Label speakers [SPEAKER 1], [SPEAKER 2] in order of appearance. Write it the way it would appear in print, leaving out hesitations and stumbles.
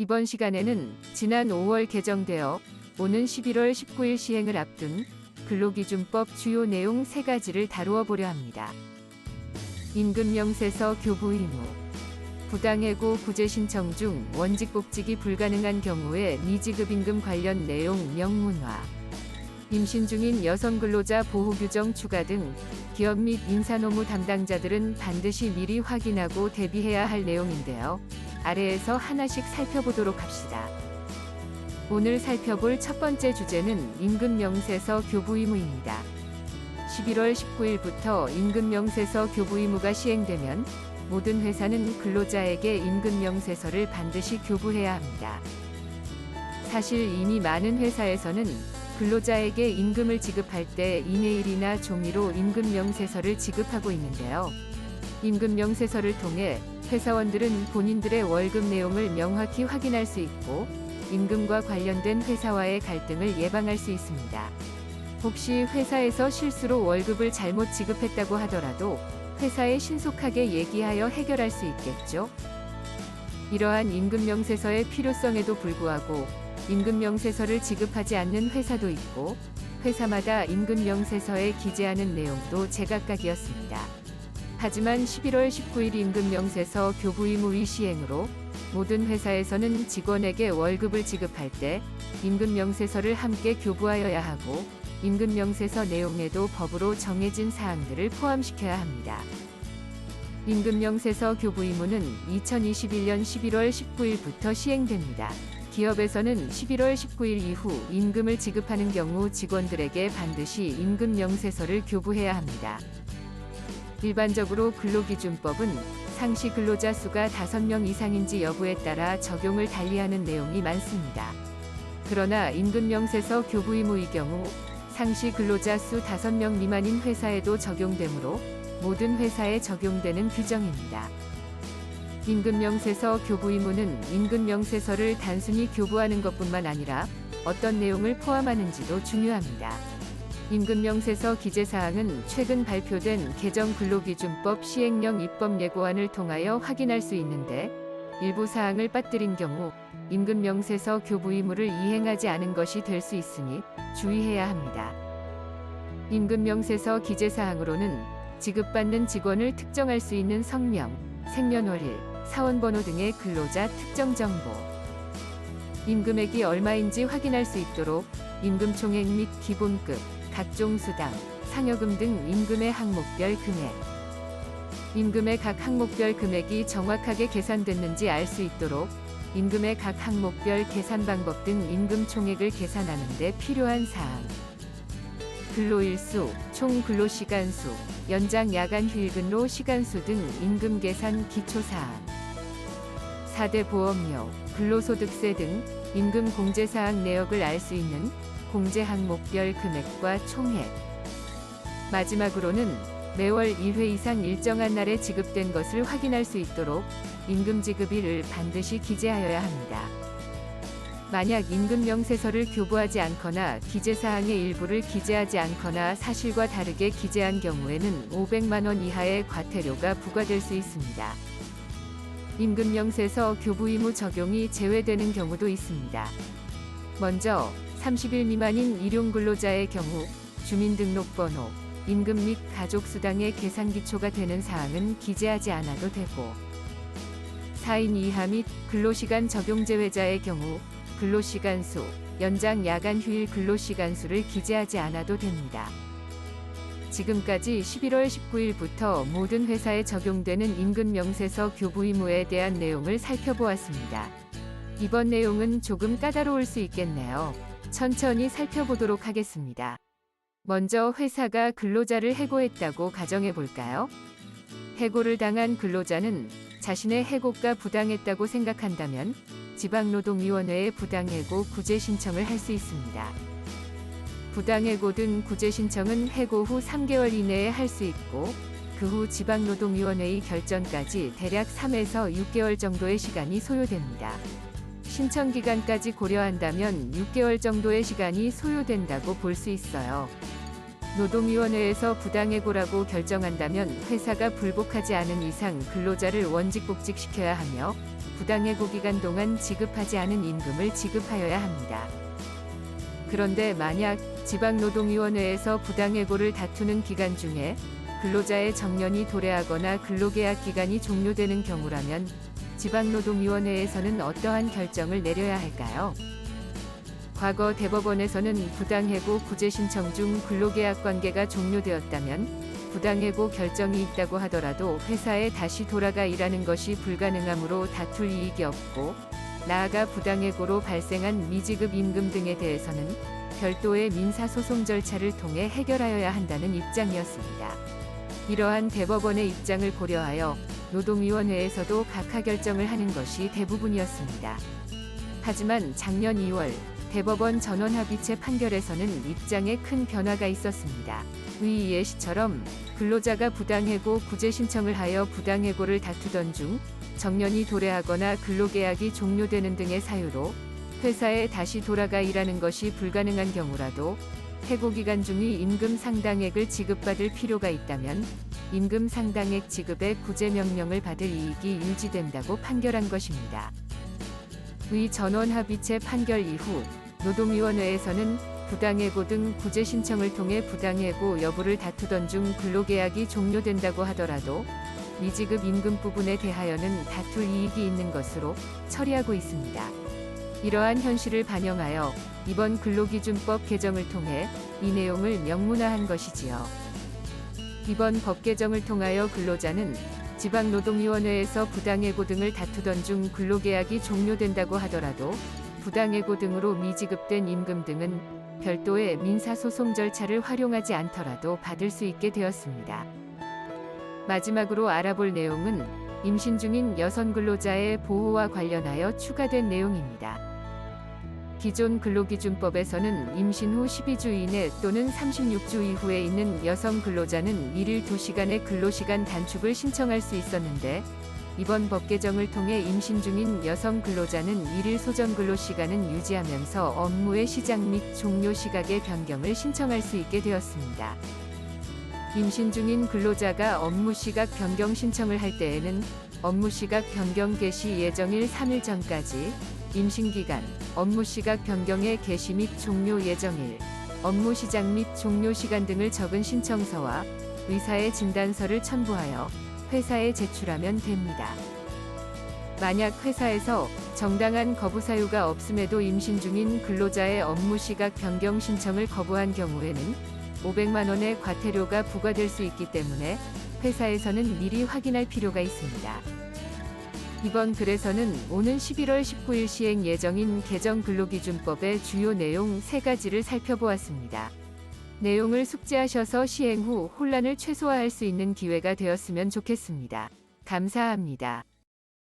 [SPEAKER 1] 이번 시간에는 지난 5월 개정되어 오는 11월 19일 시행을 앞둔 근로기준법 주요 내용 3가지를 다루어 보려 합니다. 임금명세서 교부 의무, 부당해고 구제 신청 중 원직복직이 불가능한 경우에 미지급임금 관련 내용 명문화, 임신 중인 여성 근로자 보호 규정 추가 등 기업 및 인사노무 담당자들은 반드시 미리 확인하고 대비해야 할 내용인데요. 아래에서 하나씩 살펴보도록 합시다. 오늘 살펴볼 첫 번째 주제는 임금명세서 교부 의무입니다. 11월 19일부터 임금명세서 교부 의무가 시행되면 모든 회사는 근로자에게 임금명세서를 반드시 교부해야 합니다. 사실 이미 많은 회사에서는 근로자에게 임금을 지급할 때 이메일이나 종이로 임금명세서를 지급하고 있는데요. 임금명세서를 통해 회사원들은 본인들의 월급 내용을 명확히 확인할 수 있고 임금과 관련된 회사와의 갈등을 예방할 수 있습니다. 혹시 회사에서 실수로 월급을 잘못 지급했다고 하더라도 회사에 신속하게 얘기하여 해결할 수 있겠죠? 이러한 임금명세서의 필요성에도 불구하고 임금명세서를 지급하지 않는 회사도 있고 회사마다 임금명세서에 기재하는 내용도 제각각이었습니다. 하지만 11월 19일 임금명세서 교부 의무의 시행으로 모든 회사에서는 직원에게 월급을 지급할 때 임금명세서를 함께 교부하여야 하고 임금명세서 내용에도 법으로 정해진 사항들을 포함시켜야 합니다. 임금명세서 교부 의무는 2021년 11월 19일부터 시행됩니다. 기업에서는 11월 19일 이후 임금을 지급하는 경우 직원들에게 반드시 임금명세서를 교부해야 합니다. 일반적으로 근로기준법은 상시 근로자 수가 5명 이상인지 여부에 따라 적용을 달리하는 내용이 많습니다. 그러나 임금명세서 교부 의무의 경우 상시 근로자 수 5명 미만인 회사에도 적용되므로 모든 회사에 적용되는 규정입니다. 임금명세서 교부 의무는 임금명세서를 단순히 교부하는 것뿐만 아니라 어떤 내용을 포함하는지도 중요합니다. 임금명세서 기재사항은 최근 발표된 개정 근로기준법 시행령 입법 예고안을 통하여 확인할 수 있는데 일부 사항을 빠뜨린 경우 임금명세서 교부 의무를 이행하지 않은 것이 될 수 있으니 주의해야 합니다. 임금명세서 기재사항으로는 지급받는 직원을 특정할 수 있는 성명, 생년월일, 사원번호 등의 근로자 특정 정보, 임금액이 얼마인지 확인할 수 있도록 임금총액 및 기본급, 각종 수당, 상여금 등 임금의 항목별 금액, 임금의 각 항목별 금액이 정확하게 계산됐는지 알 수 있도록 임금의 각 항목별 계산 방법 등 임금 총액을 계산하는 데 필요한 사항, 근로일수, 총 근로시간수, 연장 야간 휴일 근로 시간수 등 임금 계산 기초사항, 4대 보험료, 근로소득세 등 임금 공제사항 내역을 알 수 있는 공제 항목별 금액과 총액. 마지막으로는 매월 1회 이상 일정한 날에 지급된 것을 확인할 수 있도록 임금 지급일을 반드시 기재하여야 합니다. 만약 임금명세서를 교부하지 않거나 기재사항의 일부를 기재하지 않거나 사실과 다르게 기재한 경우에는 500만 원 이하의 과태료가 부과될 수 있습니다. 임금명세서 교부 의무 적용이 제외되는 경우도 있습니다. 먼저 30일 미만인 일용근로자의 경우 주민등록번호, 임금 및 가족수당의 계산기초가 되는 사항은 기재하지 않아도 되고 4인 이하 및 근로시간 적용 제외자의 경우 근로시간수, 연장 야간 휴일 근로시간수를 기재하지 않아도 됩니다. 지금까지 11월 19일부터 모든 회사에 적용되는 임금명세서 교부 의무에 대한 내용을 살펴보았습니다. 이번 내용은 조금 까다로울 수 있겠네요. 천천히 살펴보도록 하겠습니다. 먼저 회사가 근로자를 해고했다고 가정해 볼까요? 해고를 당한 근로자는 자신의 해고가 부당했다고 생각한다면 지방노동위원회에 부당해고 구제 신청을 할 수 있습니다. 부당해고 등 구제 신청은 해고 후 3개월 이내에 할 수 있고 그 후 지방노동위원회의 결정까지 대략 3에서 6개월 정도의 시간이 소요됩니다. 신청 기간까지 고려한다면 6개월 정도의 시간이 소요된다고 볼 수 있어요. 노동위원회에서 부당해고라고 결정한다면 회사가 불복하지 않은 이상 근로자를 원직복직시켜야 하며 부당해고 기간 동안 지급하지 않은 임금을 지급하여야 합니다. 그런데 만약 지방노동위원회에서 부당해고를 다투는 기간 중에 근로자의 정년이 도래하거나 근로계약 기간이 종료되는 경우라면 지방노동위원회에서는 어떠한 결정을 내려야 할까요? 과거 대법원에서는 부당해고 구제 신청 중 근로계약 관계가 종료되었다면 부당해고 결정이 있다고 하더라도 회사에 다시 돌아가 일하는 것이 불가능하므로 다툴 이익이 없고, 나아가 부당해고로 발생한 미지급 임금 등에 대해서는 별도의 민사소송 절차를 통해 해결하여야 한다는 입장이었습니다. 이러한 대법원의 입장을 고려하여 노동위원회에서도 각하 결정을 하는 것이 대부분이었습니다. 하지만 작년 2월 대법원 전원합의체 판결에서는 입장에 큰 변화가 있었습니다. 위 예시처럼 근로자가 부당해고 구제 신청을 하여 부당해고를 다투던 중 정년이 도래하거나 근로계약이 종료되는 등의 사유로 회사에 다시 돌아가 일하는 것이 불가능한 경우라도 해고 기간 중의 임금 상당액을 지급받을 필요가 있다면 임금 상당액 지급의 구제 명령을 받을 이익이 유지된다고 판결한 것입니다. 위 전원합의체 판결 이후 노동위원회에서는 부당해고 등 구제 신청을 통해 부당해고 여부를 다투던 중 근로계약이 종료된다고 하더라도 미지급 임금 부분에 대하여는 다툴 이익이 있는 것으로 처리하고 있습니다. 이러한 현실을 반영하여 이번 근로기준법 개정을 통해 이 내용을 명문화한 것이지요. 이번 법 개정을 통하여 근로자는 지방노동위원회에서 부당해고 등을 다투던 중 근로계약이 종료된다고 하더라도 부당해고 등으로 미지급된 임금 등은 별도의 민사소송 절차를 활용하지 않더라도 받을 수 있게 되었습니다. 마지막으로 알아볼 내용은 임신 중인 여성 근로자의 보호와 관련하여 추가된 내용입니다. 기존 근로기준법에서는 임신 후 12주 이내 또는 36주 이후에 있는 여성 근로자는 일일 2시간의 근로시간 단축을 신청할 수 있었는데, 이번 법 개정을 통해 임신 중인 여성 근로자는 일일 소정 근로시간은 유지하면서 업무의 시작 및 종료 시각의 변경을 신청할 수 있게 되었습니다. 임신 중인 근로자가 업무 시각 변경 신청을 할 때에는 업무 시각 변경 개시 예정일 3일 전까지 임신기간, 업무 시각 변경의 개시 및 종료 예정일, 업무 시작 및 종료 시간 등을 적은 신청서와 의사의 진단서를 첨부하여 회사에 제출하면 됩니다. 만약 회사에서 정당한 거부 사유가 없음에도 임신 중인 근로자의 업무 시각 변경 신청을 거부한 경우에는 500만 원의 과태료가 부과될 수 있기 때문에 회사에서는 미리 확인할 필요가 있습니다. 이번 글에서는 오는 11월 19일 시행 예정인 개정 근로기준법의 주요 내용 3가지를 살펴보았습니다. 내용을 숙지하셔서 시행 후 혼란을 최소화할 수 있는 기회가 되었으면 좋겠습니다. 감사합니다.